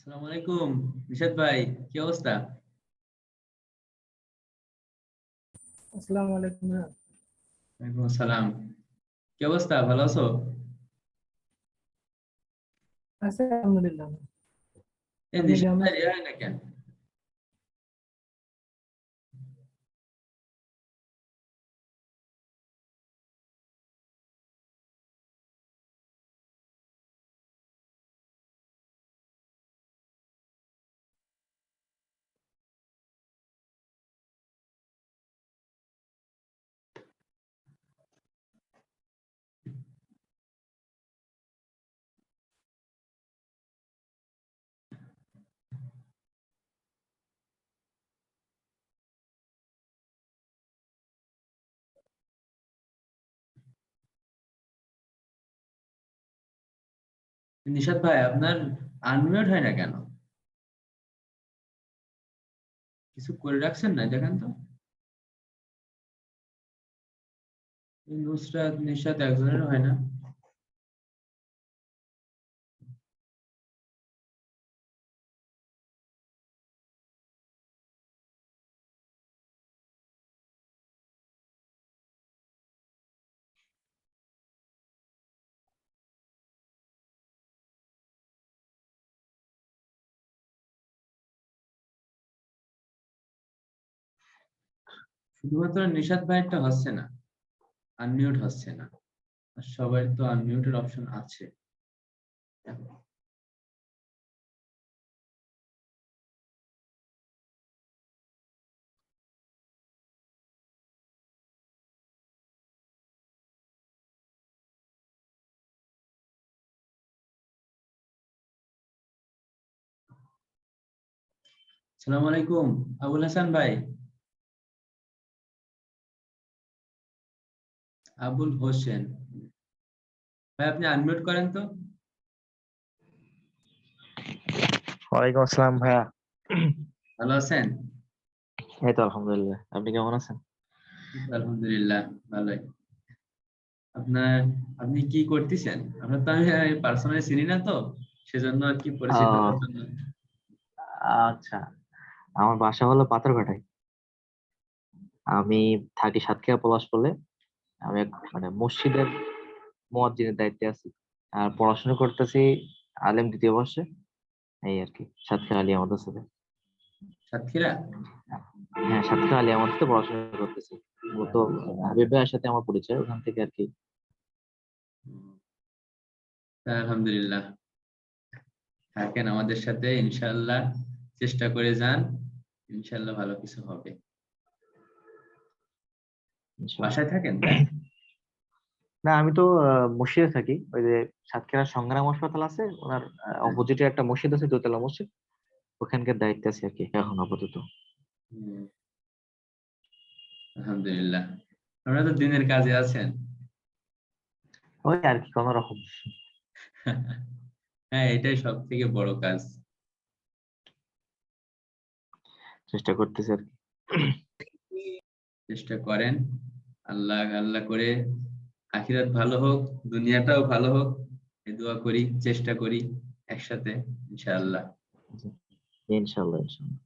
আসসালামু আলাইকুম নিশাদ ভাই, কি অবস্থা? আসসালামু আলাইকুম। ওয়ালাইকুম আসসালাম। কি অবস্থা, ভালো আছো? আছি আলহামদুলিল্লাহ। এই আপনি নিশাদ কেমন ভাই আছেন? রেহাই না কেন? নিশাদ ভাই, আপনার আনমিউট হয় না কেন? কিছু করে রাখছেন না, দেখেন তো। এই নুসরাত নিশাত একজনের হয় না। শুধুমাত্র নিশাত ভাইয়েরটা হচ্ছে না, আনমিউট হচ্ছে না। আর সবাই তো আনমিউটের অপশন আছে। আসসালামু আলাইকুম আবুল হাসান ভাই। আবুল হোসেন ভাই, আপনি আনমিউট করেন তো। ওয়ালাইকুম আসসালাম ভাইয়া। ভালো আছেন? এই তো আলহামদুলিল্লাহ, আপনি কেমন আছেন? আলহামদুলিল্লাহ, ভালোই। আপনার আপনি কি করতেছেন? আপনার তো আমি পার্সোনালি চিনি না তো, সেজন্য আর কি পরিচিত হওয়ার আহ, জন্য। আচ্ছা, আমার বাসা হলো পাথরঘাটায়। আমি থাকি সাতক্ষীরা পলাশপোলে। আমি মানে মসজিদের মুয়াজ্জিনের দায়িত্বে আছি, আর পড়াশোনা করতেছি আলেম দ্বিতীয় বর্ষে। এই আর কি, সাতক্ষীরা আলিয়া মাদ্রাসাতে। সাতক্ষীরা। হ্যাঁ, সাতক্ষীরা আলিয়া মাদ্রাসাতে পড়াশোনা করতেছি। মূলত হাবিব ভাইয়ের সাথে আমার পরিচয় ওখান থেকে আর কি। আলহামদুলিল্লাহ, থাকেন আমাদের সাথে ইনশাআল্লাহ। চেষ্টা করে যান, ইনশাআল্লাহ ভালো কিছু হবে। ইনশাআল্লাহ। বাসায় থাকেন তাই? না, আমি তো মসজিদে থাকি। ওই যে সাতক্ষীরা সংগ্রাম হাসপাতাল আছে, ওনার হ্যাঁ। অপোজিটে একটা মসজিদ আছে, দোতলা মসজিদ। ওখানকার দায়িত্বে আছে আর কি এখন আপাতত। হুম, আলহামদুলিল্লাহ। আপনারা তো দিনের কাজে আছেন। ওই আর কি, কোন রকম হ্যাঁ, এটাই সব থেকে বড় কাজ। চেষ্টা করতেছি আর কি। চেষ্টা করেন, আল্লাহ আল্লাহ করে আখিরাত ভালো হোক, দুনিয়াটাও ভালো হোক, এই দোয়া করি, চেষ্টা করি একসাথে, ইনশাআল্লাহ। জি, ইনশাল্লাহ ইনশাল্লাহ।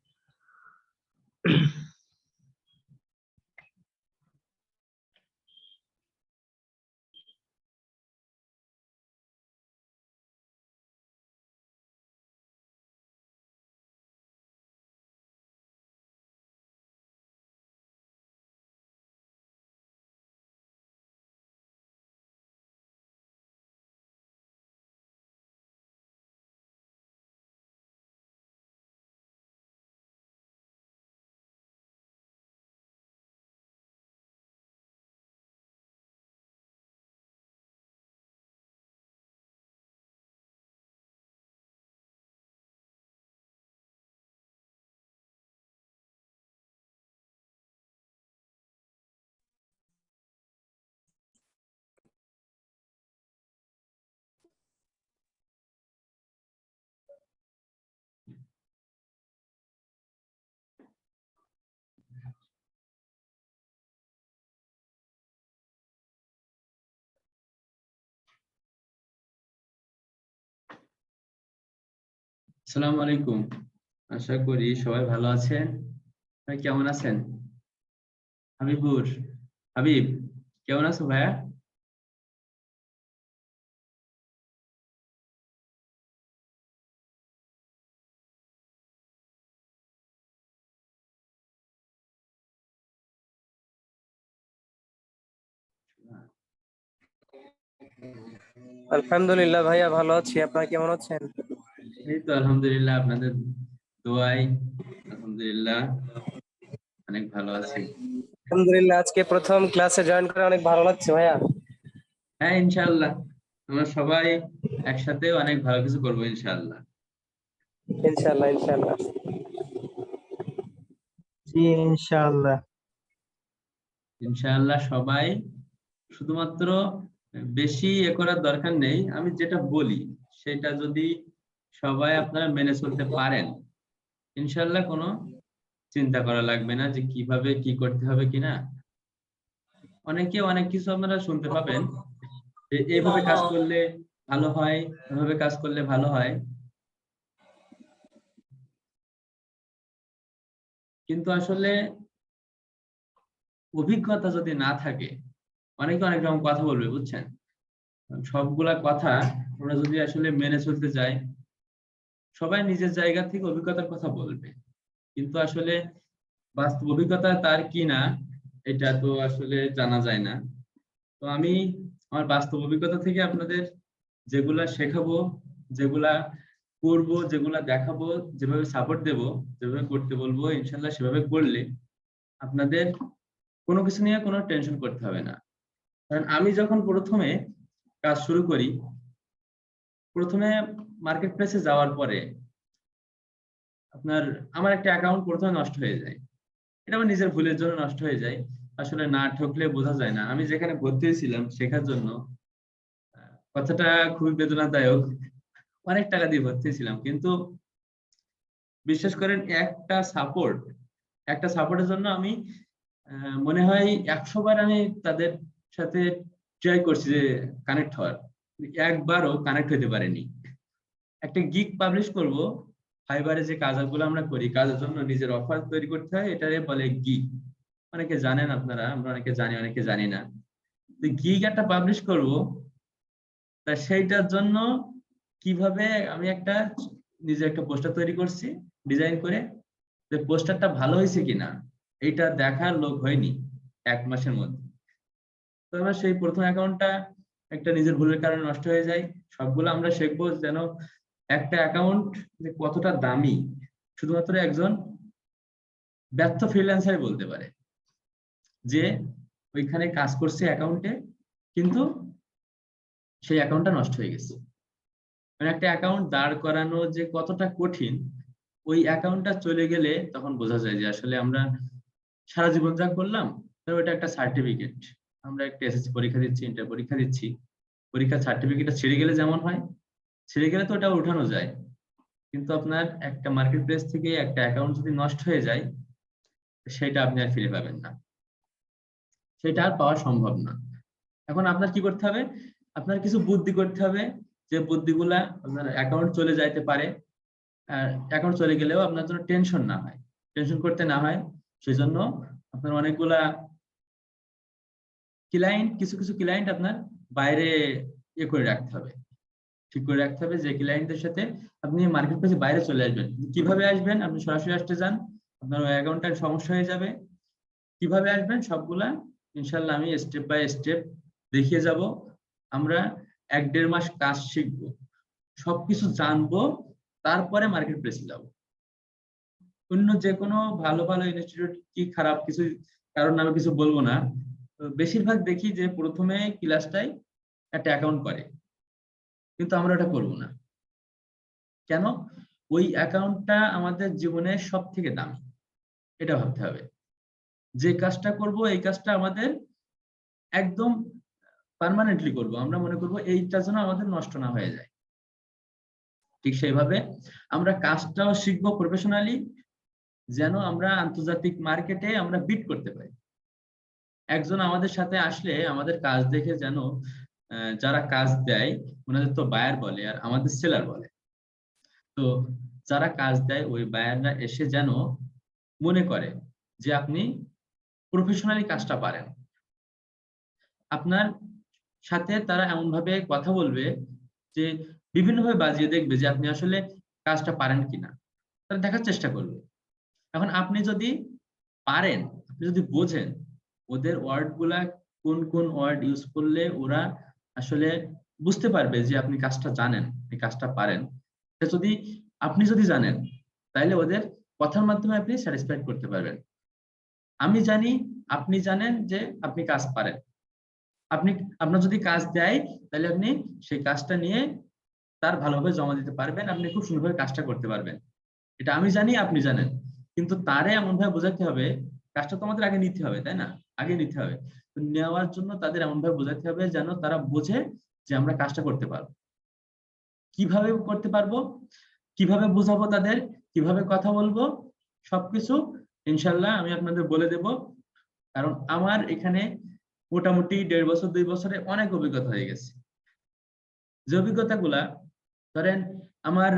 আসসালামু আলাইকুম। আশা করি সবাই ভালো আছেন। ভাই কেমন আছেন? হাবিবুর, হাবিব কেমন আছো ভাইয়া? আলহামদুলিল্লাহ ভাইয়া, ভালো আছি। আপনারা কেমন আছেন? এই তো আলহামদুলিল্লাহ, আপনাদের দোয়ায় আলহামদুলিল্লাহ অনেক ভালো আছি। আলহামদুলিল্লাহ, আজকে প্রথম ক্লাসে জয়েন করে অনেক ভালো লাগছে ভাইয়া। হ্যাঁ ইনশাআল্লাহ, আমরা সবাই একসাথে অনেক ভালো কিছু করবো ইনশাআল্লাহ। ইনশাআল্লাহ ইনশাআল্লাহ। জি ইনশাআল্লাহ। ইনশাআল্লাহ সবাই, শুধুমাত্র বেশি এ করার দরকার নেই। আমি যেটা বলি সেটা যদি সবাই আপনারা মেনে চলতে পারেন, ইনশাআল্লাহ কোনো চিন্তা করা লাগবে না যে কিভাবে কি করতে হবে কিনা। অনেকে অনেক কিছু আপনারা শুনতে পাবেন যে এইভাবে কাজ করলে ভালো হয়, এভাবে কাজ করলে ভালো হয়, কিন্তু আসলে অভিজ্ঞতা যদি না থাকে, অনেকে অনেক রকম কথা বলবে, বুঝছেন? সবগুলা কথা আমরা যদি আসলে মেনে চলতে যাই, সবাই নিজের জায়গা থেকে অভিজ্ঞতার কথা বলবে, কিন্তু আসলে বাস্তব অভিজ্ঞতা তার কি না এটা তো আসলে জানা যায় না। তো আমি আমার বাস্তব অভিজ্ঞতা থেকে আপনাদের যেগুলা শেখাবো, যেগুলা করব, যেগুলা দেখাবো, যেভাবে সাপোর্ট দেব, যেভাবে করতে বলবো, ইনশাল্লাহ সেভাবে করলে আপনাদের কোনো কিছু নিয়ে কোনো টেনশন করতে হবে না। কারণ আমি যখন প্রথমে কাজ শুরু করি, প্রথমে মার্কেট প্লেসে যাওয়ার পরে আপনার আমার একটা অ্যাকাউন্ট প্রথমে নষ্ট হয়ে যায়। এটা আমার নিজের ভুলের জন্য নষ্ট হয়ে যায়। আসলে না ঠকলে বোঝা যায় না। আমি যেখানে ভর্তি হয়েছিলাম শেখার জন্য, কথাটা খুবই বেদনাদায়ক, অনেক টাকা দিয়ে ভর্তি হয়েছিলাম, কিন্তু বিশ্বাস করেন একটা সাপোর্টের জন্য আমি মনে হয় 100 বার আমি তাদের সাথে ট্রাই করছি যে কানেক্ট হওয়ার, একবারও কানেক্ট হতে পারেনি। একটা গিগ পাবলিশ করব, ফাইবারে যে কাজগুলো আমরা করি, কাজের জন্য নিজের অফার তৈরি করতে হয়, এটারে বলে গিগ। অনেকে জানেন আপনারা, আমরা অনেকে জানি অনেকে জানি না। তো গিগ একটা পাবলিশ করব, তা সেইটার জন্য কিভাবে আমি নিজে একটা পোস্টার তৈরি করছি, ডিজাইন করে, যে পোস্টারটা ভালো হয়েছে কিনা এইটা দেখার লোক হয়নি 1 মাসের মধ্যে। তো আমার সেই প্রথম অ্যাকাউন্টটা একটা নিজের ভুলের কারণে নষ্ট হয়ে যায়। সবগুলো আমরা শিখবো যেন একটা অ্যাকাউন্ট যে কতটা দামি শুধুমাত্র একজন ব্যর্থ ফ্রিল্যান্সার বলতে পারে, যে ওইখানে কাজ করছে অ্যাকাউন্টে, কিন্তু সেই অ্যাকাউন্টটা নষ্ট হয়ে গেছে। মানে একটা অ্যাকাউন্ট দাঁড় করানো যে কতটা কঠিন, ওই অ্যাকাউন্টটা চলে গেলে তখন বোঝা যায় যে আসলে আমরা সারা জীবন যা করলাম, তো ওটা একটা সার্টিফিকেট। আমরা একটা এসএসসি পরীক্ষা দিচ্ছি, ইন্টার পরীক্ষা দিচ্ছি, পরীক্ষার সার্টিফিকেটটা ছিঁড়ে গেলে যেমন হয়, ছিঁড়ে গেলে তো ওটা উঠানো যায়, কিন্তু আপনার একটা মার্কেট প্লেস থেকে একটা অ্যাকাউন্ট যদি নষ্ট হয়ে যায়, সেটা আপনি আর ফিরে পাবেন না, সেটা আর পাওয়া সম্ভব না। এখন আপনার কি করতে হবে? আপনার কিছু বুদ্ধি করতে হবে, যে বুদ্ধিগুলা আপনার অ্যাকাউন্ট চলে যাইতে পারে, আর অ্যাকাউন্ট চলে গেলেও আপনার জন্য টেনশন না হয়, টেনশন করতে না হয়। সেজন্য আপনার অনেকগুলা ক্লায়েন্ট, কিছু কিছু ক্লায়েন্ট আপনার বাইরে করে রাখতে হবে, ঠিক করে রাখতে হবে, যে ক্লায়েন্টদের সাথে আপনি মার্কেট প্লেসে বাইরে চলে আসবেন। কিভাবে আসবেন? আপনি সরাসরি আসতে যান, আপনার ওই অ্যাকাউন্টটার সমস্যা হয়ে যাবে। কিভাবে আসবেন সবগুলা ইনশাল্লাহ আমি স্টেপ বাই স্টেপ দেখিয়ে যাব। আমরা 1-1.5 মাস কাজ শিখবো, সবকিছু জানবো, তারপরে মার্কেট প্লেসে যাব। অন্য যে কোনো ভালো ভালো ইনস্টিটিউট কি খারাপ কিছু কারণ আমি কিছু বলবো না, বেশিরভাগ দেখি যে প্রথমে ক্লাসটাই একটা অ্যাকাউন্ট করে, কিন্তু আমরা ওটা করবো না। কেন? ওই অ্যাকাউন্টটা আমাদের জীবনের সব থেকে দামি, এটা ভাবতে হবে। যে কাজটা করব এই কাজটা আমাদের একদম পার্মানেন্টলি করব, আমরা মনে করব এইটা যেন আমাদের নষ্ট না হয়ে যায়। ঠিক সেইভাবে আমরা কাজটাও শিখবো প্রফেশনালি, যেন আমরা আন্তর্জাতিক মার্কেটে আমরা বিট করতে পারি। একজন আমাদের সাথে আসলে আমাদের কাজ দেখে যেন যারা কাজ দেয় ওনাদের তো বায়ার বলে আর আমাদের সেলার বলে, তো যারা কাজ দেয় ওই বায়াররা এসে যেন মনে করে যে আপনি প্রফেশনালি কাজটা পারেন। আপনার সাথে তারা এমন ভাবে কথা বলবে যে বিভিন্নভাবে বাজিয়ে দেখবে যে আপনি আসলে কাজটা পারেন কিনা, তারা দেখার চেষ্টা করবে। এখন আপনি যদি পারেন, আপনি যদি বোঝেন ওদের ওয়ার্ড গুলা কোন কোন ওয়ার্ড ইউজ করলে ওরা আসলে বুঝতে পারবে যে আপনি কাজটা জানেন, এই কাজটা পারেন, যদি আপনি যদি জানেন তাহলে ওদের কথার মাধ্যমে আপনি স্যাটিসফাইড করতে পারবেন। আমি জানি আপনি জানেন যে আপনি কাজ পারেন, আপনার যদি কাজ দেয় তাহলে আপনি সেই কাজটা নিয়ে তার ভালোভাবে জমা দিতে পারবেন, আপনি খুব সুন্দরভাবে কাজটা করতে পারবেন। এটা আমি জানি, আপনি জানেন, কিন্তু তারে এমন ভাবে বোঝাতে হবে, কাজটা তো আমাদের আগে নিতে হবে, তাই না? আগে নিতে হবে। তো নেওয়ার জন্য তাদের এমন ভাবে বোঝাতে হবে যেন তারা বোঝে যে আমরা কাজটা করতে পারবো। কিভাবে করতে পারবো, কিভাবে বোঝাবো তাদের, কিভাবে কথা বলবো, সবকিছু ইনশাল্লাহ আমি আপনাদের বলে দেব। কারণ আমার এখানে মোটামুটি 1.5 বছর 2 বছরে অনেক অভিজ্ঞতা হয়ে গেছে। যে অভিজ্ঞতাগুলা ধরেন আমার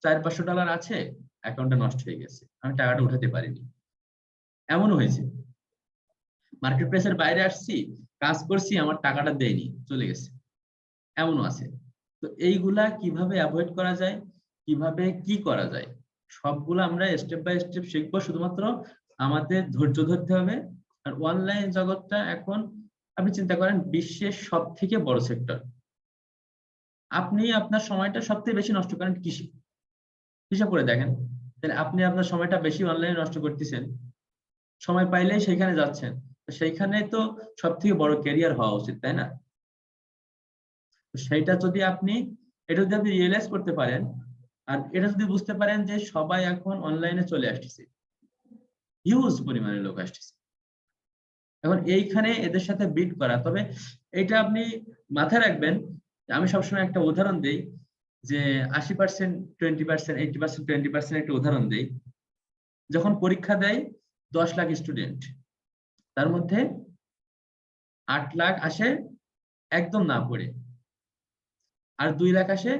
$400-500 আছে, অ্যাকাউন্টে নষ্ট হয়ে গেছে, আমি টাকাটা উঠাতে পারিনি, এমনও হয়েছে। মার্কেট প্লেসের বাইরে আসছি, কাজ করছি, আমার টাকাটা দেয়নি, চলে গেছে, এমনও আছে। তো এইগুলা কিভাবে অ্যাভয়েড করা যায়, কিভাবে কি করা যায়, সবগুলো আমরা স্টেপ বাই স্টেপ শিখবো। শুধুমাত্র আমাদের ধৈর্য ধরতে হবে। আর অনলাইন জগৎটা এখন আপনি চিন্তা করেন বিশ্বের সব থেকে বড় সেক্টর। আপনি আপনার সময়টা সবথেকে বেশি নষ্ট করেন কিসে? হিসাব করে দেখেন, তাহলে আপনি আপনার সময়টা বেশি অনলাইনে নষ্ট করতেছেন, সময় পাইলেই সেইখানে যাচ্ছেন, সেইখানে তো সব থেকে বড় ক্যারিয়ার হওয়া উচিত, তাই না? সেইটা যদি আপনি রিয়েলাইজ করতে পারেন, আর এটা যদি বুঝতে পারেন যে সবাই এখন অনলাইনে চলে আসতেছে, হিউজ পরিমাণে লোক আসতেছে, এখন এইখানে এদের সাথে বিট করা। তবে এটা আপনি মাথায় রাখবেন, আমি সবসময় একটা উদাহরণ দেই যে 80% 20%, 80% 20% একটা উদাহরণ দেই। যখন পরীক্ষা দেয় 10 লাখ স্টুডেন্ট, তার মধ্যে 8 লাখ আসে একদম না পড়ে, আর 2 লাখ আসে,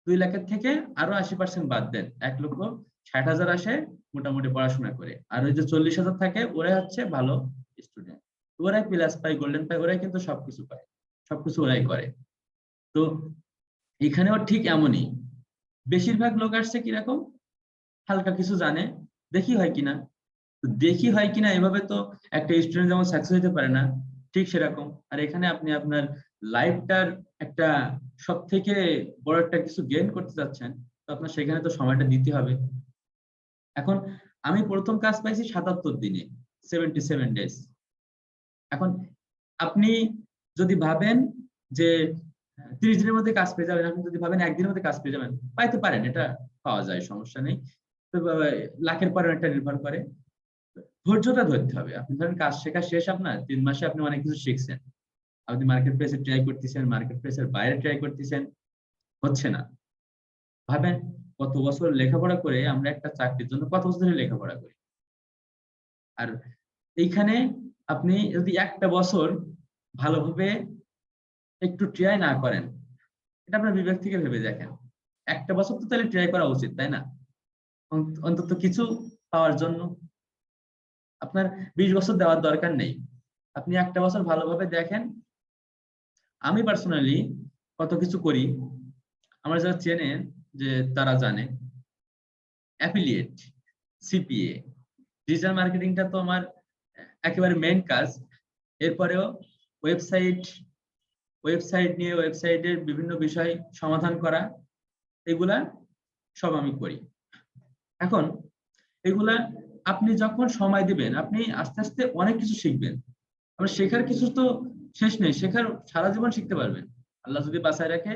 2 লাখের থেকে আরো 80% বাদ দেন, 1,60,000 আসে মোটামুটি পড়াশোনা করে। আর ওই যে 40,000 থাকে ওরাই হচ্ছে ভালো স্টুডেন্ট, ওরাই প্লাস পায়, গোল্ডেন পায়, ওরাই কিন্তু সবকিছু পায়, সবকিছু ওরাই করে। তো এখানেও ঠিক এমনই, বেশিরভাগ লোক আসছে কিরকম, হালকা কিছু জানে, দেখি হয় কিনা। দেখি হয় কিনা এভাবে তো একটা স্টুডেন্ট যেমন সাকসেস হতে পারে না, ঠিক সেরকম। আর এখানে আপনি আপনার লাইফটার একটা সব থেকে বড় একটা কিছু গেইন করতে যাচ্ছেন, তো আপনার সেখানে তো সময়টা দিতে হবে। এখন আমি প্রথম কাজ পাইছি 77 দিনে, 77 ডেজ। এখন আপনি যদি ভাবেন যে 30 দিনের মধ্যে কাজ পেয়ে যাবেন, আপনি যদি ভাবেন একদিনের মধ্যে কাজ পেয়ে যাবেন, পাইতে পারেন, এটা পাওয়া যায়, সমস্যা নেই। তো লাখের পর একটা নির্ভর করে, ধৈর্যটা ধরতে হবে। আপনি ধরেন কাজ শেখা শেষ, আপনার 3 মাসে আপনি অনেক কিছু শিখছেন, আপনি মার্কেট প্লেসে ট্রাই করতেছেন, মার্কেট প্লেসের বাইরে ট্রাই করতেছেন, হচ্ছে না। ভাবেন কত বছর লেখাপড়া করে আমরা একটা চাকরির জন্য কত বছর ধরে লেখাপড়া করি, আর এইখানে আপনি যদি একটা বছর ভালোভাবে একটু ট্রাই না করেন, এটা আপনার বিবেক থেকে ভেবে দেখেন, একটা বছর তো তাহলে ট্রাই করা উচিত, তাই না? অন্তত কিছু পাওয়ার জন্য। আপনার 20 বছর দেওয়ার দরকার নেই, আপনি একটা বছর ভালোভাবে দেখেন। আমি পার্সোনালি কত কিছু করি, আমার যারা চেনে যে তারা জানে, অ্যাফিলিয়েট, সিপিএ, ডিজিটাল মার্কেটিংটা তো আমার একেবারে মেইন কাজ। এরপরেও ওয়েবসাইট নিয়ে ওয়েবসাইটের বিভিন্ন বিষয় সমাধান করা, এগুলা সব আমি করি। এখন এগুলা আপনি যখন সময় দিবেন, আপনি আস্তে আস্তে অনেক কিছু শিখবেন। আমরা শেখার কিছু তো শেষ নেই, শেখার সারা জীবন শিখতে পারবেন, আল্লাহ যদি বাঁচায় রাখে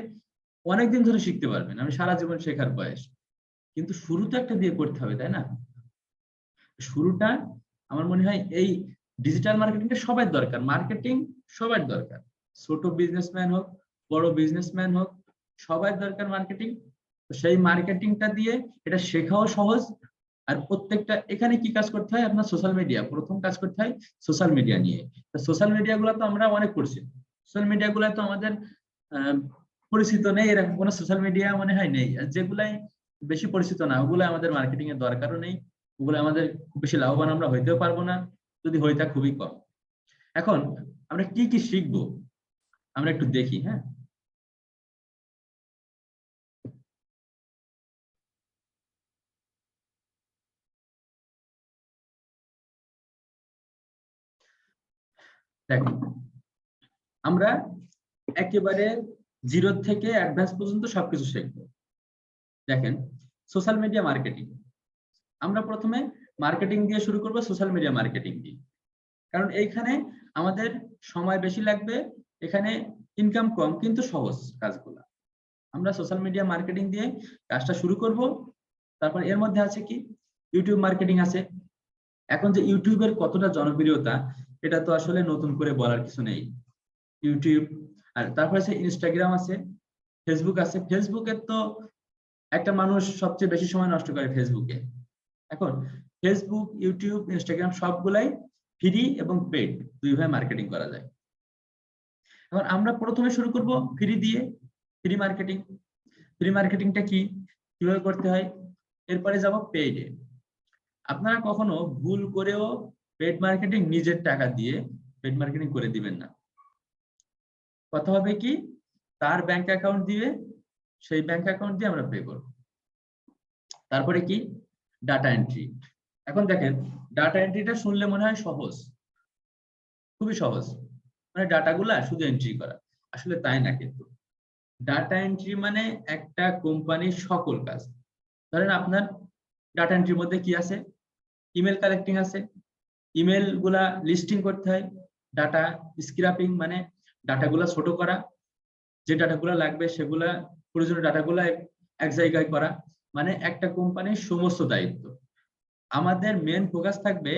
অনেকদিন ধরে শিখতে পারবেন, আমি সারা জীবন শেখার বয়স। কিন্তু শুরুটা একটা দিয়ে করতে হবে, তাই না? শুরুটা আমার মনে হয় এই ডিজিটাল মার্কেটিংটা সবার দরকার, মার্কেটিং সবার দরকার, ছোট বিজনেসম্যান হোক, বড় বিজনেসম্যান হোক, সবার দরকার মার্কেটিং। তো সেই মার্কেটিংটা দিয়ে এটা শেখাও সহজ। আর প্রত্যেকটা এখানে কি কাজ করতে হয়, আপনার সোশ্যাল মিডিয়া, প্রথম কাজ করতে হয় সোশ্যাল মিডিয়া নিয়ে। সোশ্যাল মিডিয়া গুলো তো আমরা অনেক করছি, সোশ্যাল মিডিয়া গুলো তো আমাদের পরিচিত নেই, এরকম কোনো সোশ্যাল মিডিয়া মনে হয় নেই। আর যেগুলাই বেশি পরিচিত না, ওগুলো আমাদের মার্কেটিং এর দরকারও নেই, ওগুলো আমাদের খুব বেশি লাভবান আমরা হইতেও পারবো না, যদি হই তা খুবই কম। এখন আমরা কি কি শিখবো আমরা একটু দেখি। হ্যাঁ, দেখো আমরা একেবারে জিরো থেকে অ্যাডভান্স পর্যন্ত সবকিছু শিখবো। দেখেন, সোশ্যাল মিডিয়া মার্কেটিং, আমরা প্রথমে মার্কেটিং দিয়ে শুরু করব, সোশ্যাল মিডিয়া মার্কেটিং দিয়ে, কারণ এইখানে আমাদের সময় বেশি লাগবে, এখানে ইনকাম কম কিন্তু সহজ কাজগুলো। আমরা সোশ্যাল মিডিয়া মার্কেটিং দিয়ে কাজটা শুরু করব। তারপর এর মধ্যে আছে কি, ইউটিউব মার্কেটিং আছে। এখন যে ইউটিউবের কতটা জনপ্রিয়তা, এটা তো আসলে নতুন করে বলার কিছু নেই। ইউটিউব, আর তারপর আছে ইনস্টাগ্রাম আছে, ফেসবুক আছে। ফেসবুকের তো একটা মানুষ সবচেয়ে বেশি সময় নষ্ট করে ফেসবুকে। এখন ফেসবুক, ইউটিউব, ইনস্টাগ্রাম সবগুলাই ফ্রি এবং পেইড দুইভাবে মার্কেটিং করা যায়। এখন আমরা প্রথমে শুরু করব ফ্রি দিয়ে, ফ্রি মার্কেটিং। ফ্রি মার্কেটিংটা কি, কিভাবে করতে হয়, এরপরে যাব পেইডে। আপনারা কখনো ভুল করেও পেইড মার্কেটিং নিজের টাকা দিয়ে পেইড মার্কেটিং করে দিবেন না। কথা হবে কি, তার ব্যাংক অ্যাকাউন্ট দিবে, সেই ব্যাংক অ্যাকাউন্ট দিয়ে আমরা পে করব। তারপরে কি, ডাটা এন্ট্রি। এখন দেখেন, ডাটা এন্ট্রিটা শুনলে মনে হয় সহজ, খুবই সহজ, মানে ডাটাগুলা শুধু এন্ট্রি করা। আসলে তাই না কিন্তু। ডাটা এন্ট্রি মানে একটা কোম্পানির সকল কাজ। ধরেন আপনার ডাটা এন্ট্রির মধ্যে কি আছে, ইমেল কালেক্টিং আছে, ইমেল গুলা লিস্টিং করতে হয়, ডাটা স্ক্র্যাপিং মানে ডাটাগুলা ছোট করা, যে ডাটাগুলা লাগবে সেগুলা প্রয়োজনীয় ডাটাগুলা এক জায়গায় করা, মানে একটা কোম্পানির সমস্ত দায়িত্ব। আমাদের মেন ফোকাস থাকবে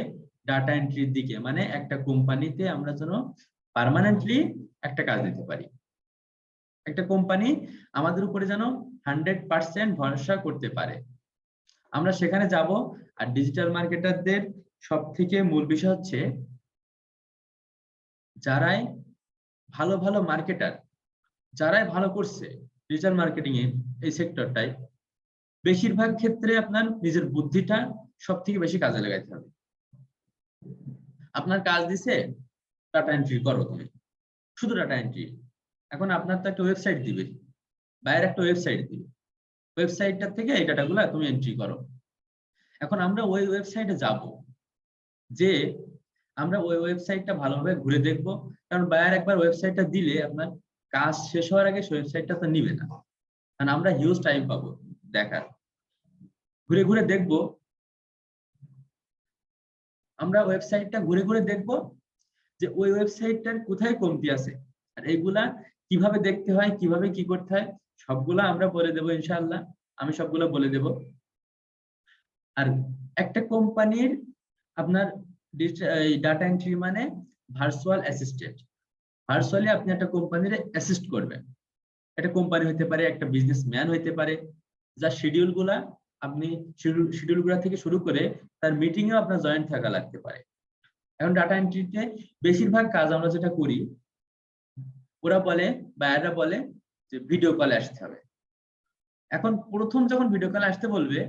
ডাটা এন্ট্রির দিকে, মানে একটা কোম্পানিতে আমরা যেন পার্মানেন্টলি একটা কাজ দিতে পারি, একটা কোম্পানি আমাদের উপরে যেন 100% ভরসা করতে পারে, আমরা সেখানে যাব। আর ডিজিটাল মার্কেটারদের সব থেকে মূল বিষয় হচ্ছে, যারাই ভালো ভালো মার্কেটার, যারাই ভালো করছে ডিজিটাল মার্কেটিং এ এই সেক্টরটাই, বেশিরভাগ ক্ষেত্রে আপনার নিজের বুদ্ধিটা সব থেকে বেশি কাজে লাগাইতে হবে। আপনার কাজ দিছে ডাটা এন্ট্রি করো, তুমি শুধু ডাটা এন্ট্রি। এখন আপনার তো একটা ওয়েবসাইট দিবে, বাইরের একটা ওয়েবসাইট দিবে, ওয়েবসাইটটা থেকে এই ডাটাগুলো তুমি এন্ট্রি করো। এখন আমরা ওই ওয়েবসাইটে যাব, যে আমরা ওই ওয়েবসাইটটা ভালোভাবে ঘুরে দেখবো, কারণ বায়ার একবার ওয়েবসাইটটা দিলে আপনার কাজ শেষ হওয়ার আগে ওয়েবসাইটটা তো নিবে না, কারণ আমরা হিউজ টাইম পাবো দেখার। ঘুরে ঘুরে দেখবো, আমরা ওয়েবসাইটটা ঘুরে ঘুরে দেখবো যে ওই ওয়েবসাইটটার কোথায় কমতি আছে, আর এইগুলা কিভাবে দেখতে হয়, কিভাবে কি করতে হয়, সবগুলা আমরা বলে দেবো ইনশাআল্লাহ, আমি সবগুলো বলে দেব। আর একটা কোম্পানির আপনার ডাটা এন্ট্রি মানে ভার্চুয়াল অ্যাসিস্ট্যান্ট। ভার্চুয়ালি আপনি একটা কোম্পানির অ্যাসিস্ট করবেন। একটা কোম্পানি হইতে পারে, একটা বিজনেসম্যান হইতে পারে, যার শিডিউল গুলা আপনি শিডিউল গুলা থেকে শুরু করে তার মিটিং এও আপনার জয়েন্ট থাকা লাগতে পারে। এখন ডাটা এন্ট্রিতে বেশিরভাগ কাজ আমরা যেটা করি, ওরা বলে, বায়াররা বলে যে ভিডিও কলে আসতে হবে। এখন প্রথম যখন ভিডিও কলে আসতে বলবে,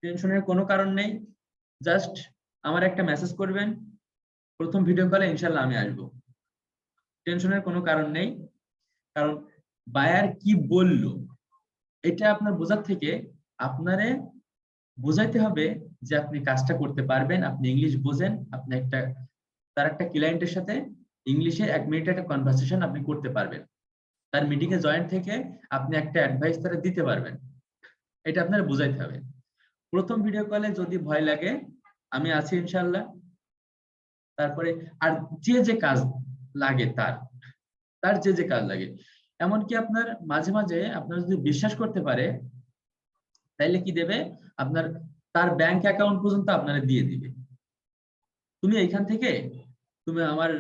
টেনশনের কোনো কারণ নেই, জাস্ট আমার একটা মেসেজ করবেন, প্রথম ভিডিও কলে ইনশাল্লাহ আমি আসবো, টেনশনের কোনো কারণ নেই। কারণ বায়ার কি বললো এটা আপনার বোঝার থেকে আপনারে বোঝাইতে হবে যে আপনি কাজটা করতে পারবেন, আপনি ইংলিশ বোঝেন, আপনি তার একটা ক্লায়েন্টের সাথে ইংলিশে 1 মিনিট একটা কনভারসেশন আপনি করতে পারবেন, তার মিটিং এ জয়েন থেকে আপনি একটা অ্যাডভাইস তারা দিতে পারবেন, এটা আপনার বোঝাইতে হবে। প্রথম ভিডিও কলে যদি ভয় লাগে, আমি আছি ইনশাআল্লাহ। তারপরে আর যে যে কাজ লাগে, তার যে যে কাজ লাগে, এমনকি আপনার মাঝে মাঝে আপনার যদি বিশ্বাস করতে পারে, তাইলে কি দেবে, আপনার তার ব্যাংক অ্যাকাউন্ট পর্যন্ত আপনারা দিয়ে দিবে। তুমি এইখান থেকে, তুমি আমার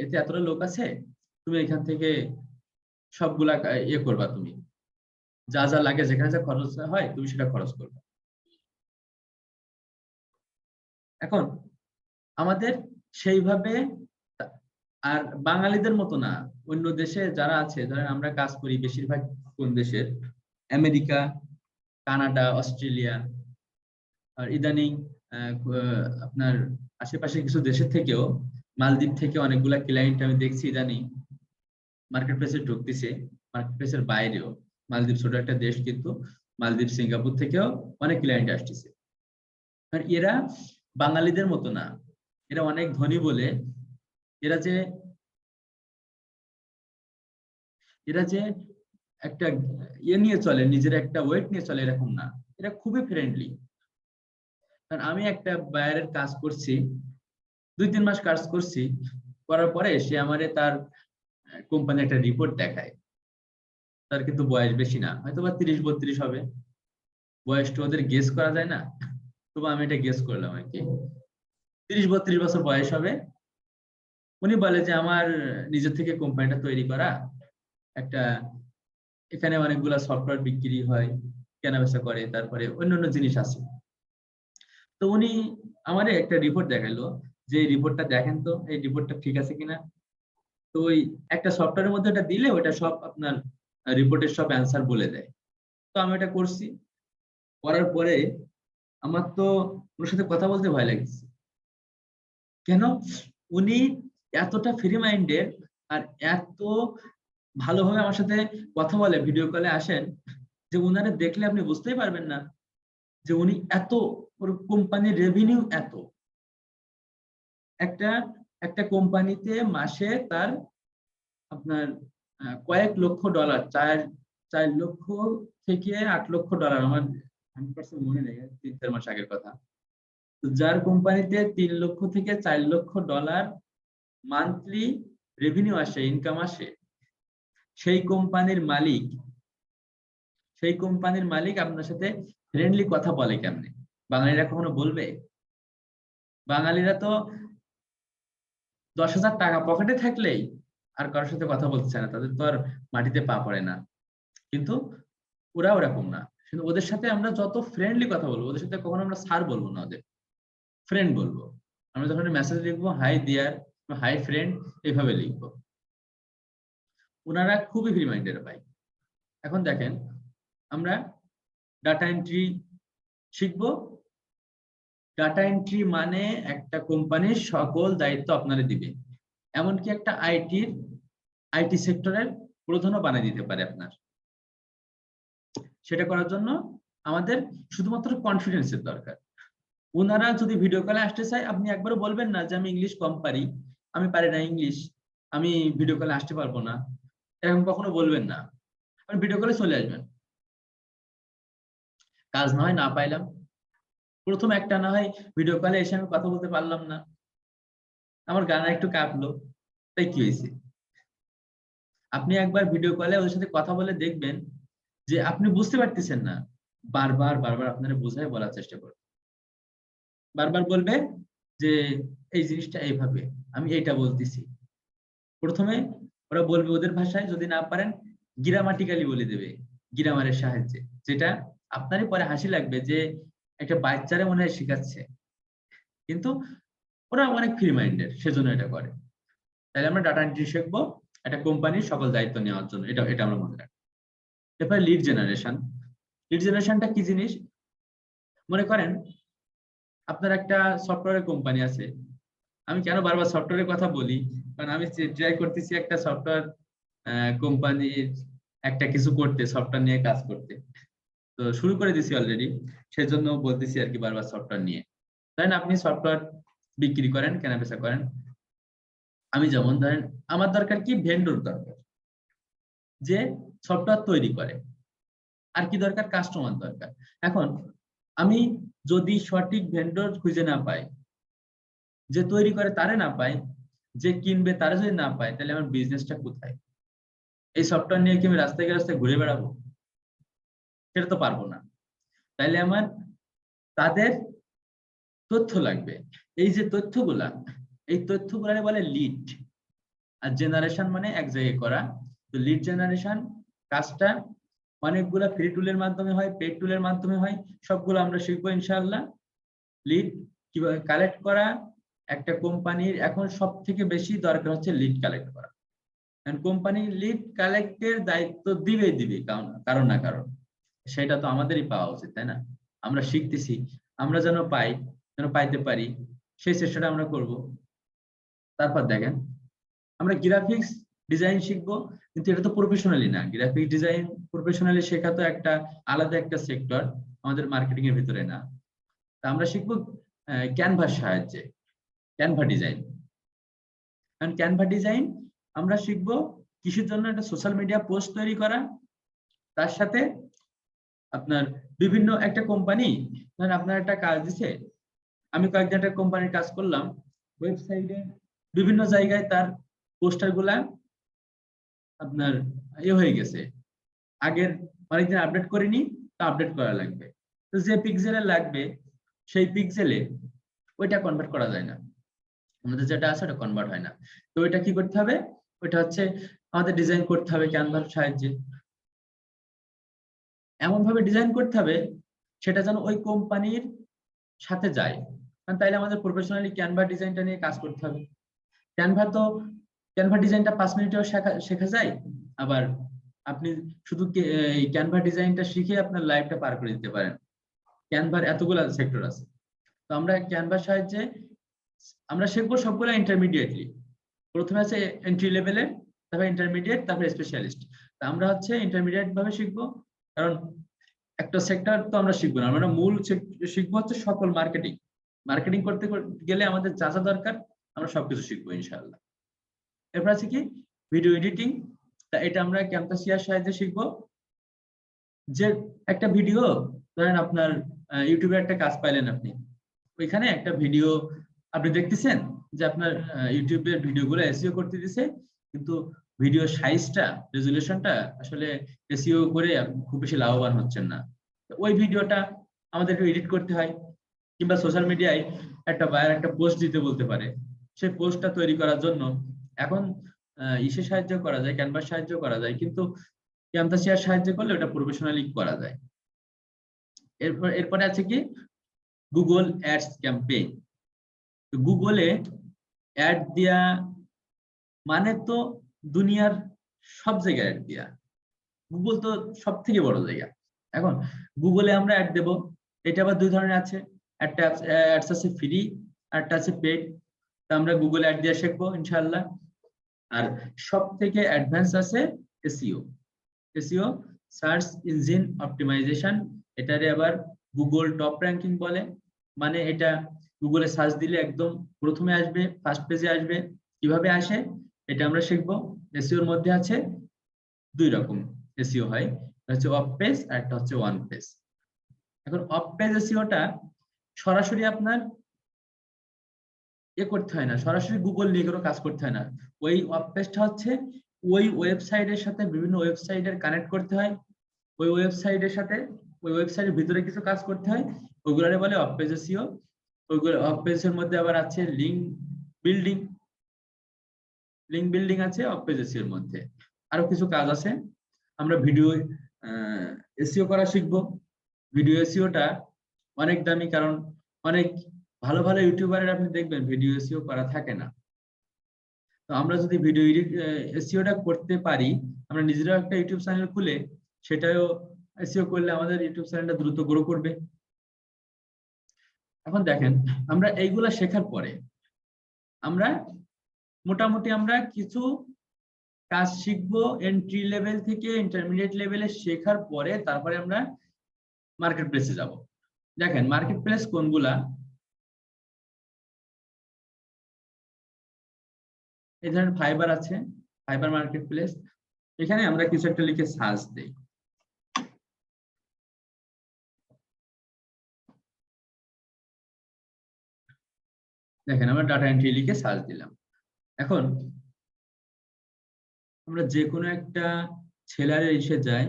এতে এতটা লোক আছে, তুমি এখান থেকে সবগুলা ইয়ে করবা, তুমি যা যা লাগে, যেখানে যা খরচ হয় তুমি সেটা খরচ করবে। এখন আমাদের সেইভাবে, আর বাঙালিদের মতো না, অন্য দেশে যারা আছে, ধরেন আমরা কাজ করি বেশিরভাগ কোন দেশের, আমেরিকা, কানাডা, অস্ট্রেলিয়া, আর ইদানিং আপনার আশেপাশে কিছু দেশের থেকেও, মালদ্বীপ থেকে অনেকগুলা ক্লায়েন্ট আমি দেখছি ইদানিং মার্কেট প্লেসে ঢুকতেছে। মার্কেট প্লেসের বাইরেও, মালদ্বীপ ছোট একটা দেশ, কিন্তু মালদ্বীপ, সিঙ্গাপুর থেকেও অনেক ক্লায়েন্ট আসতেছে। আর এরা বাঙালিদের মতো না, এরা অনেক ধনী বলে এরা যে একটা ইয়ে নিয়ে চলে, নিজের একটা ওয়েট নিয়ে চলে, এরকম না। এরা খুবই ফ্রেন্ডলি। কারণ আমি একটা বায়ারের কাজ করছি, 2-3 মাস কাজ করছি, করার পরে সে আমারে তার কোম্পানি একটা রিপোর্ট দেখায়। তার কিন্তু বয়স বেশি না, হয়তো বা 30-32 হবে। বয়সটা ওদের গেস করা যায় না, তবু আমি এটা গেস করলাম আর কি। 30-32 বছর বয়স হবে। উনি বলে যে আমার নিজের থেকে কোম্পানিটা তৈরি করা একটা, এখানে অনেকগুলা সফটওয়্যার বিক্রি হয়, কেনাবেচা করে, তারপরে অন্যান্য জিনিস আছে। তো উনি আমারে একটা রিপোর্ট দেখাইলো যে এই রিপোর্টটা দেখেন তো, এই রিপোর্টটা ঠিক আছে কিনা। তো ওই একটা সফটওয়্যারের মধ্যে এটা দিলে ওটা সব আপনার রিপোর্টের সব অ্যান্সার বলে দেয়। তো আমি এটা করছি, করার পরে আমার তো ওর সাথে কথা বলতে ভয় লাগছে। কেন? উনি এতটা ফ্রি মাইন্ডেড আর এত ভালোভাবে আমার সাথে কথা বলে, ভিডিও কলে আসেন, যে উনারে দেখলে আপনি বুঝতেই পারবেন না যে উনি এত, ওর কোম্পানির রেভিনিউ এত। একটা একটা কোম্পানিতে মাসে তার আপনার কয়েক লক্ষ ডলার, 4 লক্ষ থেকে 8 লক্ষ ডলার, আমার 100% মনে নেই, 3-4 মাস আগের কথা। তো যার কোম্পানিতে 3 লক্ষ থেকে 4 লক্ষ ডলার মান্থলি রেভিনিউ আসে, ইনকাম আসে, সেই কোম্পানির মালিক আপনার সাথে ফ্রেন্ডলি কথা বলে কেমনে? বাঙালিরা কখনো বলবে? বাঙালিরা তো 10,000 টাকা পকেটে থাকলেই আর কারোর সাথে কথা বলতে চায় না, তাদের তো আর মাটিতে পা পড়ে না। কিন্তু ওরা ওরকম না, কিন্তু ওদের সাথে আমরা যত ফ্রেন্ডলি কথা বলবো, ওদের সাথে কখনো আমরা স্যার বলবো না, ওদের ফ্রেন্ড বলবো। আমরা যখন মেসেজ লিখবো, হাই ডিয়ার, হাই ফ্রেন্ড, এইভাবে লিখবো। ওনারা খুবই ফ্রি মাইন্ডেড ভাই। এখন দেখেন, আমরা ডাটা এন্ট্রি শিখবো। ডাটা এন্ট্রি মানে একটা কোম্পানির সকল দায়িত্ব আপনারা দিবে, এমনকি একটা আইটি সেক্টরের প্রধানও বানিয়ে দিতে পারে আপনার। সেটা করার জন্য আমাদের শুধুমাত্র কনফিডেন্সের দরকার। ওনারা যদি ভিডিও কলে আসতে চায়, আপনি একবারও বলবেন না যে আমি ইংলিশ কম পারি, আমি পারি না ইংলিশ, আমি ভিডিও কলে আসতে পারবো না, এরকম কখনো বলবেন না। আপনি ভিডিও কলে চলে আসবেন। কাজ না হয় না পাইলাম, প্রথম একটা না হয় ভিডিও কলে এসে আমি কথা বলতে পারলাম না, আমার গান একটু কাঁপলো, তাই কি হয়েছে? আপনি একবার ভিডিও কলে ওদের সাথে কথা বলে দেখবেন যে আপনি বুঝতে পারতেছেন না, বারবার আপনারা বোঝায় বলার চেষ্টা করবেন। বারবার বলবে যে এই জিনিসটা এইভাবে, আমি এইটা বলতেছি। প্রথমে ওরা বলবে ওদের ভাষায়, যদি না পারেন গ্রামাটিক্যালি বলে দেবে, গ্রামারের সাহায্যে, যেটা আপনারই পরে হাসি লাগবে যে একটা বাচ্চারে মনে হয় শেখাচ্ছে। কিন্তু ওরা অনেক ফ্রি মাইন্ডেড, সেজন্য এটা করে। তাহলে আমরা ডাটা এন্ট্রি শিখবো একটা কোম্পানির সকল দায়িত্ব নেওয়ার জন্য, এটা আমরা মনে রাখবো। এরপরে লিড জেনারেশনটা কি জিনিস? মনে করেন আপনার একটা সফটওয়্যারের কোম্পানি আছে। আমি কেন বারবার সফটওয়্যারের কথা বলি, কারণ আমি ট্রাই করতেছি একটা সফটওয়্যার কোম্পানির একটা কিছু করতে, সফটওয়্যার নিয়ে কাজ করতে। তো শুরু করে দিছি অলরেডি, সেজন্য বলতেছি আর কি বারবার সফটওয়্যার নিয়ে। ধরেন আপনি সফটওয়্যার বিক্রি করেন, কেনাবেচা করেন। আমি যেমন ধরেন আমার দরকার কি, ভেন্ডর দরকার যে সফটওয়্যার তৈরি করে। আর কি দরকার? কাস্টমার দরকার। এখন আমি যদি সঠিক ভেন্ডর খুঁজে না পাই, যে তৈরি করে তারে না পাই, যে কিনবে তারে যদি না পাই, তাহলে আমার বিজনেসটা কোথায়? এই সফটওয়্যার নিয়ে কি আমি রাস্তায় ঘুরে বেড়াবো? সেটা তো পারবো না। তাইলে আমার তাদের তথ্য লাগবে। এই যে তথ্যগুলা, এই তথ্যগুলা বলে লিড। আর জেনারেশন মানে এক জায়গায় করা। তো লিড জেনারেশন কাজটা অনেকগুলা ফ্রি টুলের মাধ্যমে হয়, পেড টুলের মাধ্যমে হয়, সবগুলো আমরা শিখবো ইনশাআল্লাহ। লিড কিভাবে কালেক্ট করা, একটা কোম্পানির এখন সব থেকে বেশি দরকার হচ্ছে লিড কালেক্ট করা। কোম্পানি লিড কালেক্টের দায়িত্ব দিবে কারণ না কারণ। সেটা তো আমাদেরই পাওয়া উচিত, তাই না? আমরা শিখতেছি, আমরা যেন পাইতে পারি, সেই চেষ্টাটা আমরা করব। তারপর দেখেন, আমরা গ্রাফিক্স ডিজাইন শিখবো, কিন্তু এটা তো প্রফেশনালি না। গ্রাফিক ডিজাইন প্রফেশনালি শেখা তো একটা আলাদা একটা সেক্টর, আমাদের মার্কেটিং এর ভিতরে না। তা আমরা শিখবো ক্যানভার সাহায্যে, ক্যানভা ডিজাইন। কারণ ক্যানভা ডিজাইন আমরা শিখবো কিসের জন্য? একটা সোশ্যাল মিডিয়া পোস্ট তৈরি করা, তার সাথে আপনার বিভিন্ন একটা কোম্পানি, ধরেন আপনার একটা কাজ দিছে, আমি কয়েকদিন একটা কোম্পানির কাজ করলাম, ওয়েবসাইটে বিভিন্ন জায়গায় তার পোস্টার গুলা আপনার হয়ে গেছে, আগের অনেকদিন আপডেট করিনি, তা আপডেট করা লাগবে। তো যে পিক্সেলে লাগবে সেই পিক্সেলে ওইটা কনভার্ট করা যায় না, আমাদের যেটা আছে ওটা কনভার্ট হয় না। তো ওইটা কি করতে হবে? ওইটা হচ্ছে আমাদের ডিজাইন করতে হবে ক্যানভার সাহায্যে, এমন ভাবে ডিজাইন করতে হবে সেটা যেন ওই কোম্পানির সাথে যায়। কারণ তাইলে আমাদের প্রফেশনালি ক্যানভা ডিজাইনটা নিয়ে কাজ করতে হবে। ক্যানভা ডিজাইনটা 5 মিনিটেও শেখা যায়। আবার আপনি শুধু এই ক্যানভা ডিজাইনটা শিখে আপনার লাইফটা পার করে দিতে পারেন। ক্যানভার এতগুলো সেক্টর আছে। তো আমরা ক্যানভার সাহায্যে আমরা শিখবো সবগুলো ইন্টারমিডিয়েটলি। প্রথমে আছে এন্ট্রি লেভেলে, তারপর ইন্টারমিডিয়েট, তারপর স্পেশালিস্ট। তা আমরা হচ্ছে ইন্টারমিডিয়েট ভাবে শিখবো, কারণ একটা সেক্টর তো আমরা শিখবো না, আমরা মূল শিখবো হচ্ছে সকল মার্কেটিং। মার্কেটিং করতে গেলে আমাদের যা যা দরকার আমরা সবকিছু শিখবো ইনশাআল্লাহ। এরপর আছে কি ভিডিও এডিটিং। তা এটা আমরা ক্যাম্পাসিয়ার সাহায্যে শিখবো। যে একটা ভিডিও, ধরেন আপনার ইউটিউবে একটা কাজ পাইলেন, আপনি ওইখানে একটা ভিডিও আপনি দেখতেছেন যে আপনার ইউটিউবের ভিডিওগুলো এসইও করতে দিছে, কিন্তু ভিডিও সাইজটা, রেজুলেশনটা আসলে এসইও করে খুব বেশি লাভবান হচ্ছেন না। ওই ভিডিওটা আমাদের একটু এডিট করতে হয়, কিংবা সোশ্যাল মিডিয়ায় একটা বায়ার একটা পোস্ট দিতে বলতে পারে, সেই পোস্টটা তৈরি করার জন্য এখন ইসের সাহায্য করা যায়, ক্যানভাস সাহায্য করা যায়, কিন্তু ক্যাম্পাসিয়ার সাহায্য করলে ওটা প্রফেশনালি করা যায়। এরপরে আছে কি গুগল অ্যাডস ক্যাম্পেইন। গুগলে অ্যাড দেয়া মানে তো দুনিয়ার সব জায়গায় অ্যাড দেয়া, গুগল তো সব থেকে বড় জায়গা। এখন গুগলে আমরা অ্যাড দেব, এটা আবার দুই ধরনের আছে, একটা অ্যাডস আছে ফ্রি, আর একটা আছে পেড। তো আমরা গুগলে অ্যাড দেওয়া শিখবো ইনশাআল্লাহ। আর সব থেকে অ্যাডভান্স আছে SEO. SEO search engine optimisation, এটারে আবার গুগল টপ র্যাঙ্কিং বলে। মানে এটা গুগলে সার্চ দিলে একদম প্রথমে আসবে, ফার্স্ট পেজে আসবে। কিভাবে আসে এটা আমরা শিখবো। এসইওর মধ্যে আছে দুই রকম এসইও হয়, একটা হচ্ছে অফ পেজ আর একটা হচ্ছে ওয়ান পেজ। এখন অফ পেজ এসইওটা সরাসরি আপনার করতে হয় না, সরাসরি গুগল নিয়ে কোনো কাজ করতে হয় না। ওই ওয়েব পেজটা হচ্ছে ওই ওয়েবসাইটের সাথে বিভিন্ন ওয়েবসাইটের কানেক্ট করতে হয়, ওই ওয়েবসাইটের সাথে ওই ওয়েবসাইটের ভিতরে কিছু কাজ করতে হয়, ওইগুলোরে বলে অফ পেজ এসইও। ওইগুলো অফ পেজের মধ্যে আবার আছে লিংক বিল্ডিং আছে অফ পেজ এসইওর মধ্যে। আরো কিছু কাজ আছে। আমরা ভিডিও এসইও করা শিখবো। ভিডিও এসইওটা অনেক দামি, কারণ অনেক ভালো ভালো ইউটিউবারের আপনি দেখবেন ভিডিও এসইও করা থাকে না। তো আমরা যদি ভিডিও এসইওটা করতে পারি, আমরা নিজেরাও একটা ইউটিউব চ্যানেল খুলে সেটাও এসইও করলে আমাদের ইউটিউব চ্যানেলটা দ্রুত গ্রো করবে। এখন দেখেন, আমরা এইগুলা শেখার পরে আমরা মোটামুটি আমরা কিছু কাজ শিখবো এন্ট্রি লেভেল থেকে ইন্টারমিডিয়েট লেভেলে। শেখার পরে তারপরে আমরা মার্কেট প্লেসে যাব। দেখেন মার্কেট প্লেস কোনগুলা, এই ধরনের ফাইবার আছে, ফাইবার মার্কেট প্লেস। এখানে আমরা কিছু একটা লিখে সার্চ দেই। দেখেন আমরা ডাটা এন্ট্রি লিখে সার্চ দিলাম। এখন আমরা যে কোনো একটা সেলারে এসে যাই,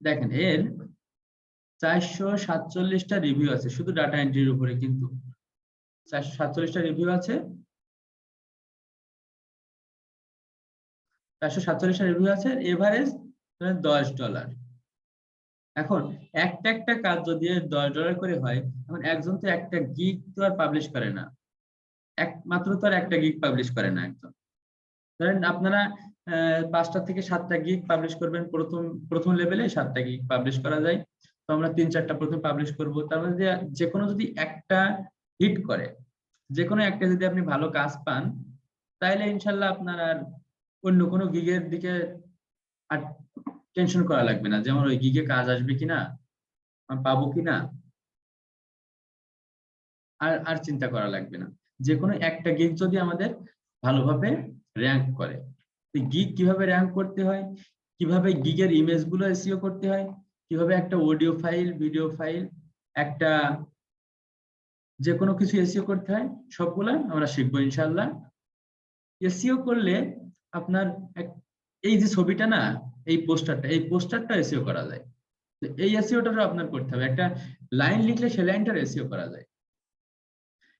দেখেন এর 447টা রিভিউ আছে শুধু ডাটা এন্ট্রির উপরে, কিন্তু 447টা রিভিউ আছে, 447টা রিভিউ আছে, এভারেজ $10। এখন একটা কাজ যদি $10 করে হয়, এখন একজন তো একটা গিগ তো আর পাবলিশ করে না, মাত্র তো আর একটা গিগ পাবলিশ করে না একদম। ধরেন আপনারা 5টা থেকে 7টা গিগ পাবলিশ করবেন, প্রথম লেভেলে 7টা গিগ পাবলিশ করা যায়। তো আমরা 3-4টা প্রথমে পাবলিশ করব, তার মধ্যে যে কোনো যদি একটা হিট করে, যে কোনো একটা যদি আপনি ভালো কাজ পান, তাহলে ইনশাল্লাহ আপনার আর অন্য কোনো গিগের দিকে আর টেনশন করা লাগবে না, যেমন ওই গিগে কাজ আসবে কিনা, পাবো কিনা, আর আর চিন্তা করা লাগবে না। যে কোনো একটা গিগ যদি আমাদের ভালোভাবে র্যাঙ্ক করে, গিগ কিভাবে র্যাঙ্ক করতে হয়, কিভাবে গিগের ইমেজ গুলো এসইও করতে হয়, কিভাবে একটা অডিও ফাইল, ভিডিও ফাইল, একটা যে কোনো কিছু এসইও করতে হয়, সবগুলা আমরা শিখবো ইনশাল্লাহ। এসইও করলে আপনার এই যে ছবিটা না, এই পোস্টারটা এসইও করা যায়। তো এই এসইওটারও আপনার করতে হবে, একটা লাইন লিখলে সে লাইনটার এসইও করা যায়।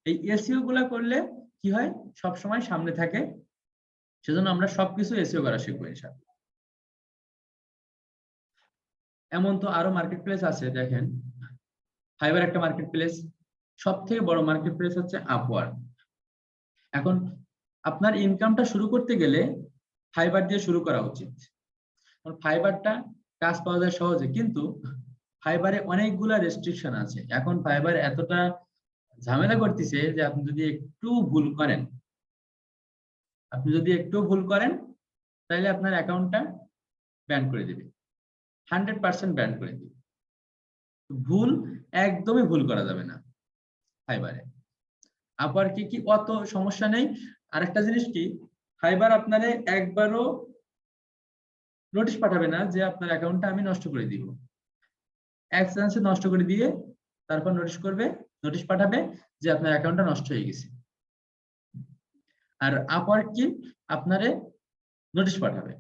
এই এসইও গুলা করলে কি হয়, সব সময় সামনে থাকে। সেজন্য আমরা সবকিছু এসইও করা শিখবো ইনশাআল্লাহ। এমন তো আরো মার্কেট প্লেস আছে, দেখেন ফাইবার একটা মার্কেট প্লেস, সব থেকে বড় মার্কেট প্লেস হচ্ছে আপওয়ার্ক। এখন আপনার ইনকামটা শুরু করতে গেলে ফাইবার দিয়ে শুরু করা উচিত। কারণ ফাইবারটা কাজ পাওয়া যায় সহজে, কিন্তু ফাইবারে অনেকগুলা রেস্ট্রিকশন আছে। এখন ফাইবার এতটা ঝামেলা করতেছে যে আপনি যদি একটু ভুল করেন, তাহলে আপনার অ্যাকাউন্টটা ব্যান করে দিবে, 100% ব্যান করে দিবে। ভুল, একদমই ভুল করা যাবে না ফাইবারে। আপওয়ার্কে কি অত সমস্যা নেই। আরেকটা জিনিস কি, ফাইবার আপনারে একবারও নোটিশ পাঠাবে না যে আপনার অ্যাকাউন্টটা আমি নষ্ট করে দিব। এক চান্সে নষ্ট করে দিয়ে তারপর নোটিশ পাঠাবে যে আপনার অ্যাকাউন্টটা নষ্ট হয়ে গেছে। আর আপওয়ার্ক কি আপনারে নোটিশ পাঠাবে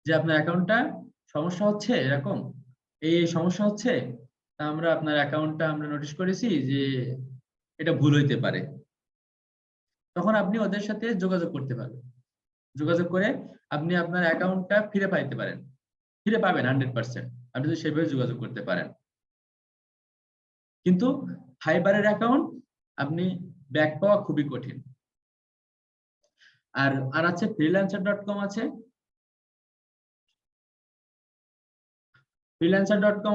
যে আপনার অ্যাকাউন্টটা সমস্যা হচ্ছে, এরকম এই সমস্যা হচ্ছে, তা আমরা আপনার অ্যাকাউন্টটা আমরা নোটিশ করেছি যে এটা ভুল হইতে পারে। তখন আপনি ওদের সাথে যোগাযোগ করতে পারবেন, যোগাযোগ করে আপনি আপনার অ্যাকাউন্টটা ফিরে পাবেন 100%, আপনি যদি সেভাবে যোগাযোগ করতে পারেন। কিন্তু ফাইবারের অ্যাকাউন্ট আপনি ব্যাক পাওয়া খুবই কঠিন। আর আর আছে freelancer.com আছে,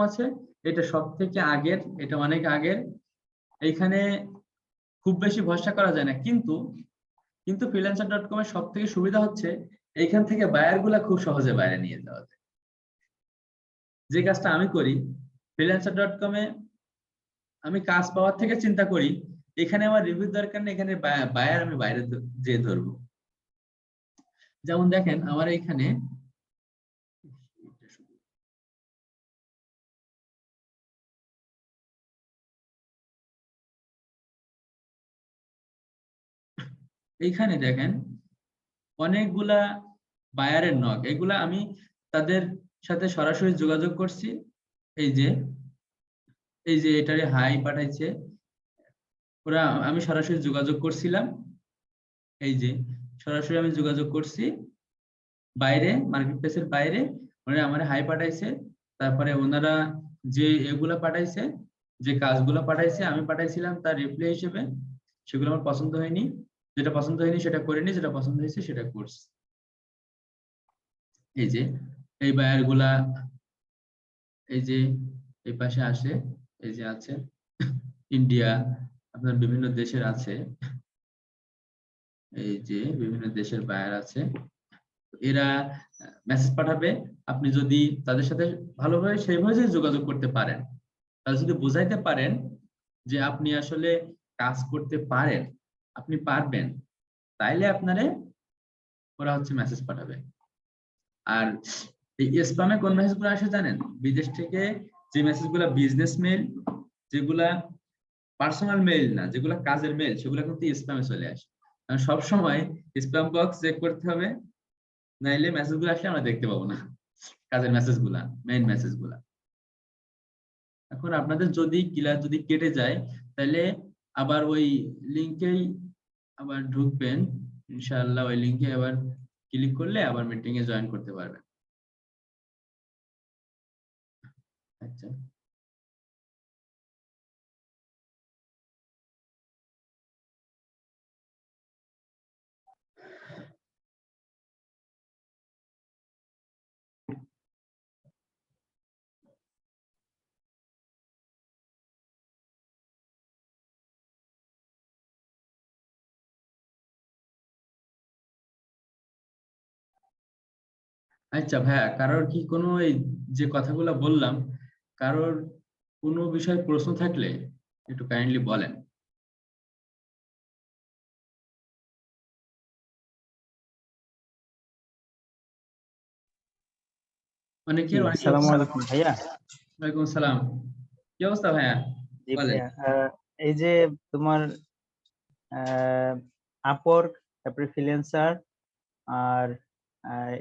আছে, এটা সব থেকে আগের, এটা অনেক আগের। এইখানে খুব বেশি ভরসা করা যায় না, কিন্তু freelancer.com এর সব থেকে সুবিধা হচ্ছে এইখান থেকে বায়ার গুলা খুব সহজে বাইরে নিয়ে যাওয়া যায়। যে কাজটা আমি করি freelancer.com এ, আমি কাজ পাওয়ার থেকে চিন্তা করি এখানে আমার রিভিউ দরকার নেই, এখানে বায়ার আমি বাইরে যে ধরবো। যেমন দেখেন আমার এখানে দেখেন অনেকগুলা বায়ারের নক, এগুলা আমি তাদের সাথে সরাসরি যোগাযোগ করছি। এই যে এটারে হাই পাঠাইছে ওরা, আমি সরাসরি যোগাযোগ করছিলাম। এই যে সরাসরি আমি যোগাযোগ করছি বাইরে, মার্কেট প্লেসের বাইরে, ওরা আমার হাই পাঠাইছে। তারপরে ওনারা যে এগুলা পাঠাইছে, যে কাজগুলো পাঠাইছে, আমি পাঠাইছিলাম তার রিপ্লাই হিসেবে, সেগুলো আমার পছন্দ হয়নি। যেটা পছন্দ হয়নি সেটা করিনি, যেটা পছন্দ হয়েছে সেটা করছি। এই যে এই বায়ার গুলা, এই যে এই পাশে আসে, এই যে আছে ইন্ডিয়া, আপনার বিভিন্ন দেশের আছে, এই যে বিভিন্ন দেশের বায়ার আছে। এরা মেসেজ পাঠাবে, আপনি যদি তাদের সাথে ভালোভাবে সেইভাবে যদি যোগাযোগ করতে পারেন, তাহলে যদি বোঝাইতে পারেন যে আপনি আসলে কাজ করতে পারেন, আপনি পারবেন, তাইলে আপনারে ওরা হচ্ছে মেসেজ পাঠাবে। আর এই স্প্যামে কোন মেসেজগুলো আসে জানেন? বিদেশ থেকে যে মেসেজগুলো বিজনেস মেইল, যেগুলা পার্সোনাল মেইল না, যেগুলো কাজের মেইল, সেগুলো কিন্তু স্প্যামে চলে আসে। সব সময় স্প্যাম বক্স চেক করতে হবে, নাইলে মেসেজগুলো আসলে আমরা দেখতে পাবো না, কাজের মেসেজগুলা, মেইন মেসেজগুলা। এখন আপনাদের যদি ক্লাস যদি কেটে যায়, তাহলে আবার ওই লিংকেই আবার ঢুকবেন ইনশাআল্লাহ, ওই লিংকে আবার ক্লিক করলে আবার মিটিং এ জয়েন করতে পারবেন। আচ্ছা। আচ্ছা ভাইয়া, কারোর কি কোনো এই যে কথাগুলো বললাম, কারোর কোনো বিষয়ে প্রশ্ন থাকলে একটু কাইন্ডলি বলেন। জি অনেকের অনেক। আসসালামু আলাইকুম ভাইয়া। ওয়ালাইকুম আসসালাম। কি অবস্থা ভাইয়া? জি বলেন। ভাইয়া, এই যে তোমার আপওয়ার্ক, তারপরে ফ্রিল্যান্সার, আর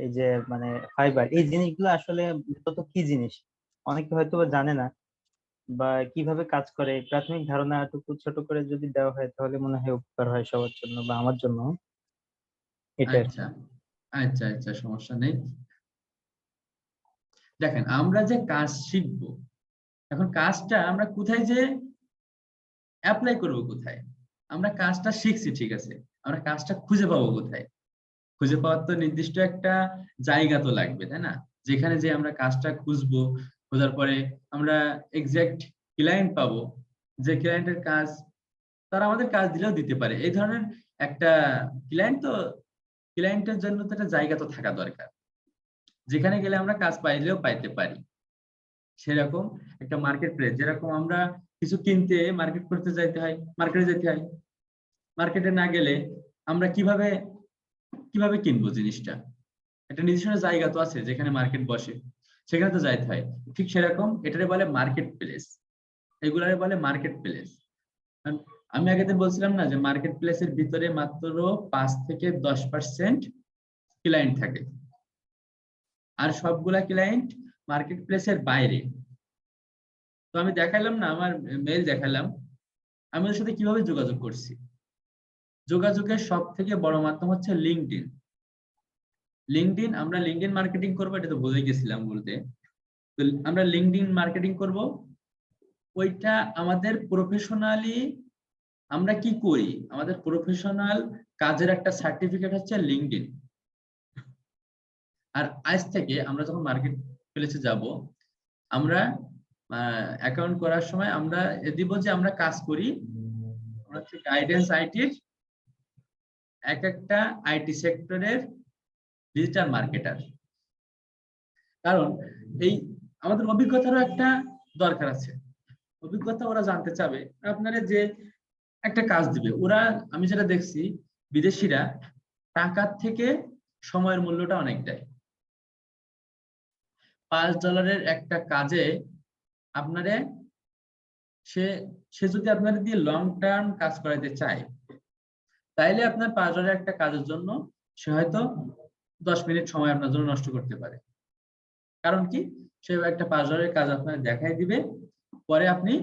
এই যে মানে ফাইবার, এই জিনিসগুলো আসলে মূলত কি জিনিস অনেকে হয়তো বা জানে না, বা কিভাবে কাজ করে প্রাথমিক ধারণাটুকু ছোট করে যদি দেওয়া হয় তাহলে মনে হয় উপকার হয় সবার জন্য বা আমার জন্য। এটা আর কি। আচ্ছা আচ্ছা আচ্ছা, সমস্যা নেই। দেখেন, আমরা যে কাজ শিখবো, এখন কাজটা আমরা কোথায় যে অ্যাপ্লাই করব কোথায়? আমরা কাজটা শিখছি ঠিক আছে, আমরা কাজটা খুঁজে পাবো কোথায়? খুঁজে পাওয়ার তো নির্দিষ্ট একটা জায়গা তো লাগবে, তাই না? যেখানে যে আমরা কাজটা খুঁজবো, খোঁজার পরে আমরা এক্সাক্ট ক্লায়েন্ট পাবো, যে ক্লায়েন্টের কাজ তারা আমাদের কাজ দিলেও দিতে পারে, এই ধরনের একটা ক্লায়েন্ট তো, ক্লায়েন্টের জন্য তো একটা জায়গা তো থাকা দরকার, যেখানে গেলে আমরা কাজ পাইলেও পাইতে পারি। সেরকম একটা মার্কেট প্লেস, যেরকম আমরা কিছু কিনতে মার্কেট করতে যাইতে হয়, মার্কেটে যেতে হয়। মার্কেটে না গেলে আমরা কিভাবে কিভাবে কিনবো জিনিসটা? একটা নির্দিষ্ট জায়গা তো আছে যেখানে মার্কেট বসে, সেখানে তো যাইতে হয়। ঠিক সেরকম এটারে বলে মার্কেট প্লেস, এগুলারে বলে মার্কেট প্লেস। আমি আগের দিন বলছিলাম না যে মার্কেট প্লেসের ভিতরে মাত্র 5 থেকে 10% ক্লায়েন্ট থাকে, আর সবগুলা ক্লায়েন্ট মার্কেট প্লেসের বাইরে। তো আমি দেখাইলাম না, আমার মেইল দেখালাম, আমি ওর সাথে কিভাবে যোগাযোগ করছি। যোগাযোগের সব থেকে বড় মাধ্যম হচ্ছে লিঙ্কডইন। লিঙ্কডইন, আমরা লিঙ্কডইন মার্কেটিং করবো, এটা তো বুঝে গেছিলাম বলতে। তো আমরা লিঙ্কডইন মার্কেটিং করব, ওইটা আমাদের প্রফেশনালি আমরা কি করি, আমাদের প্রফেশনাল কাজের একটা সার্টিফিকেট হচ্ছে লিঙ্কডইন। আর আজ থেকে আমরা যখন মার্কেট প্লেসে যাব, আমরা অ্যাকাউন্ট করার সময় আমরা দিব যে আমরা কাজ করি, আমরা হচ্ছে গাইডেন্স আইটির এক একটা আইটি সেক্টরের ডিজিটাল মার্কেটার। কারণ এই আমাদের অভিজ্ঞতারও একটা দরকার আছে। অভিজ্ঞতা ওরা জানতে চাবে, আপনারা যে একটা কাজ দিবে ওরা, আমি যেটা দেখছি বিদেশিরা টাকার থেকে সময়ের মূল্যটা অনেক দেয়। $5 একটা কাজে আপনারে, সে সে যদি আপনাদের দিয়ে লং টার্ম কাজ করাইতে চায়, তাইলে আপনার $5 একটা কাজের জন্য সে হয়তো 10 মিনিট সময় আপনার জন্য নষ্ট করতে পারে। কারণ কি, সে একটা $5 কাজ আপনার দেখাই দিবে, পরে আপনি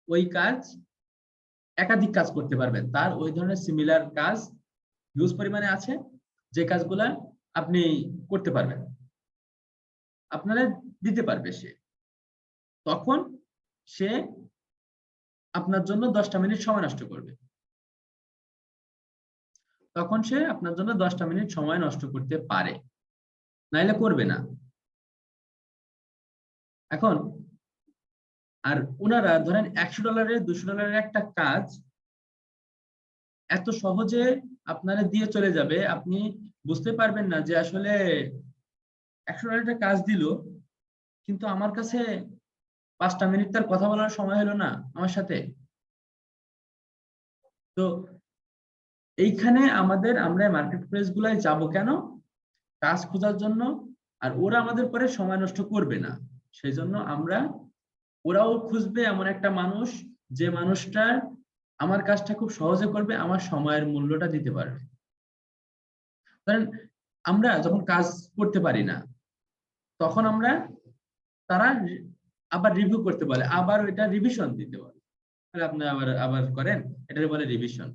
ওই কাজ একাধিক কাজ করতে পারবেন। তার ওই ধরনের সিমিলার কাজ হিউজ পরিমাণে আছে, যে কাজগুলা আপনি করতে পারবেন, আপনারা দিতে পারবে সে। তখন সে আপনার জন্য 10টা মিনিট সময় নষ্ট করবে, তখন সে আপনার জন্য 10টা মিনিট সময় নষ্ট করতে পারে, নাইলে করবে না। এখন আর ওনারা ধরেন $100 $200 একটা কাজ এত সহজে আপনারা দিয়ে চলে যাবে, আপনি বুঝতে পারবেন না যে আসলে $100 কাজ দিল, কিন্তু আমার কাছে 5টা মিনিট তার কথা বলার সময় হলো না আমার সাথে। তো এইখানে আমরা মার্কেট প্লেস গুলায় যাবো কেন? কাজ খোঁজার জন্য। আর ওরা আমাদের পরে সময় নষ্ট করবে না, সেই জন্য ওরাও খুঁজবে এমন একটা মানুষ, যে মানুষটা আমার কাজটা খুব সহজে করবে, আমার সময়ের মূল্যটা দিতে পারবে। কারণ আমরা যখন কাজ করতে পারি না, তখন তারা আবার রিভিউ করতে বলে, আবার ওইটা রিভিশন দিতে বলে। তাহলে আপনি আবার আবার করেন, এটাকে বলে রিভিশন।